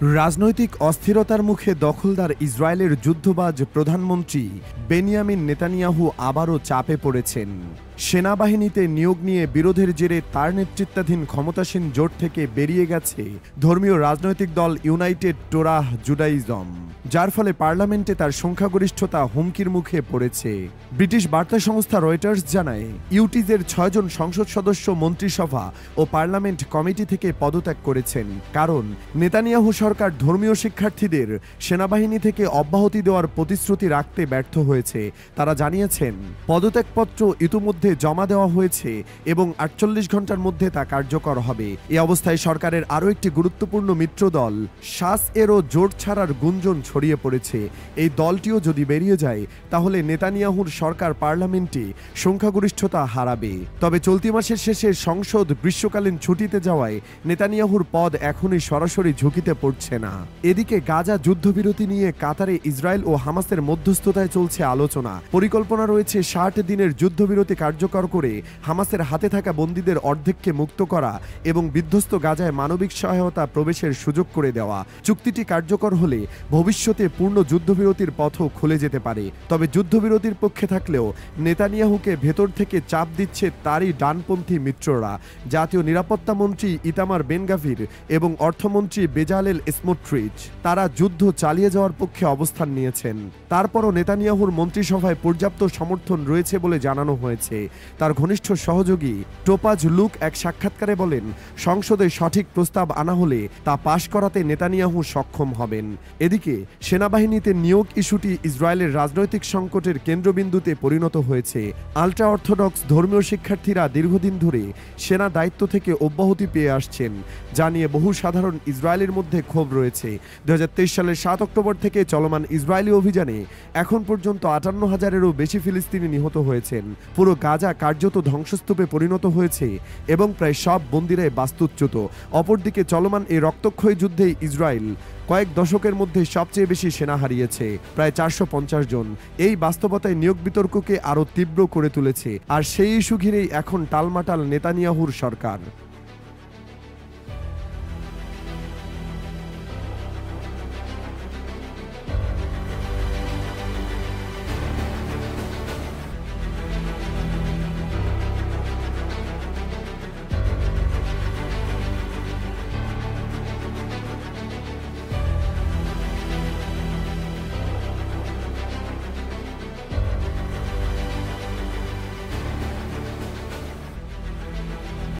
রাজনৈতিক অস্থিরতার মুখে দখলদার ইসরায়েলের যুদ্ধবাজ প্রধানমন্ত্রী বেনিয়ামিন নেতানিয়াহু আবারও চাপে পড়েছেন। সেনাবাহিনীতে নিয়োগ নিয়ে বিরোধের জেরে তার নেতৃত্বাধীন ক্ষমতাসীন জোট থেকে বেরিয়ে গেছে ধর্মীয় রাজনৈতিক দল ইউনাইটেড টোরাহ জুডাইজম, যার ফলে পার্লামেন্টে তার সংখ্যাগরিষ্ঠতা হুমকির মুখে পড়েছে। ব্রিটিশ বার্তা সংস্থা রয়টার্স জানায়, ইউটিজের 6 জন সংসদ সদস্য মন্ত্রিসভা ও পার্লামেন্ট কমিটি থেকে পদত্যাগ করেছেন, কারণ নেতানিয়াহু সরকার ধর্মীয় শিক্ষার্থীদের সেনাবাহিনী থেকে অব্যাহতি দেওয়ার প্রতিশ্রুতি রাখতে ব্যর্থ হয়েছে। তারা জানিয়েছেন, পদত্যাগপত্র ইতিমধ্যে জমা দেওয়া হয়েছে এবং 48 ঘন্টার মধ্যে তা কার্যকর হবে। এই অবস্থায় সরকারের আরও একটি গুরুত্বপূর্ণ মিত্রদল শাস এরও জোট ছাড়ার গুঞ্জন ছড়িয়ে পড়েছে। এই দলটিও যদি বেরিয়ে যায় তাহলে নেতানিয়াহুর সরকার পার্লামেন্টে সংখ্যাগরিষ্ঠতা হারাবে। তবে চলতি মাসের শেষে সংসদ গ্রীষ্মকালীন ছুটিতে যাওয়ায় নেতানিয়াহুর পদ এখনই সরাসরি ঝুঁকিতে পড়ছে না। এদিকে গাজা যুদ্ধবিরতি নিয়ে কাতারে ইসরায়েল ও হামাসের মধ্যস্থতায় চলছে আলোচনা। পরিকল্পনা রয়েছে 60 দিনের যুদ্ধবিরতি কার্যকর করে হামাসের হাতে থাকা বন্দীদের অর্ধেককে মুক্ত করা এবং বিধ্বস্ত গাজায় মানবিক সহায়তা প্রবেশের সুযোগ করে দেওয়া। চুক্তিটি কার্যকর হলে ভবিষ্যতে পূর্ণ যুদ্ধবিরতির পথও খুলে যেতে পারে। তবে যুদ্ধবিরতির পক্ষে থাকলেও নেতানিয়াহুকে ভেতর থেকে চাপ দিচ্ছে তারই ডানপন্থী মিত্ররা। জাতীয় নিরাপত্তা মন্ত্রী ইতামার বেন গাভির এবং অর্থমন্ত্রী বেজালেল স্মোট্রিচ তারা যুদ্ধ চালিয়ে যাওয়ার পক্ষে অবস্থান নিয়েছেন। তারপরও নেতানিয়াহুর মন্ত্রিসভায় পর্যাপ্ত সমর্থন রয়েছে বলে জানানো হয়েছে। তার ঘনিষ্ঠ সহযোগী টোপাজ লুক এক সাক্ষাৎকারে বলেন, সংসদে সঠিক প্রস্তাব আনা হলে তা পাশ করাতে নেতানিয়াহু সক্ষম হবেন। এদিকে সেনাবাহিনীতে নিয়োগ ইস্যুটি ইসরায়েলের রাজনৈতিক সংকটের কেন্দ্রবিন্দুতে পরিণত হয়েছে। আল্ট্রা অর্থোডক্স ধর্মীয় শিক্ষার্থীরা দীর্ঘদিন ধরে সেনা দায়িত্ব থেকে অব্যাহতি পেয়ে আসছেন, যা নিয়ে বহু সাধারণ ইসরায়েলের মধ্যে ক্ষোভ রয়েছে। 2023 সালের 7 অক্টোবর থেকে চলমান ইসরায়েলি অভিযানে এখন পর্যন্ত 58,000-এরও বেশি ফিলিস্তিনি নিহত হয়েছেন। পুরো গাজা কার্যত ধ্বংসস্তূপে পরিণত হয়েছে এবং প্রায় সব বন্দীরাই বাস্তুচ্যুত। অপরদিকে চলমান এই রক্তক্ষয়ী যুদ্ধে ইসরায়েল কয়েক দশকের মধ্যে সবচেয়ে বেশি সেনা হারিয়েছে, প্রায় 450 জন। এই বাস্তবতায় নিয়োগ বিতর্ককে আরও তীব্র করে তুলেছে, আর সেই ইস্যু ঘিরেই এখন টালমাটাল নেতানিয়াহুর সরকার।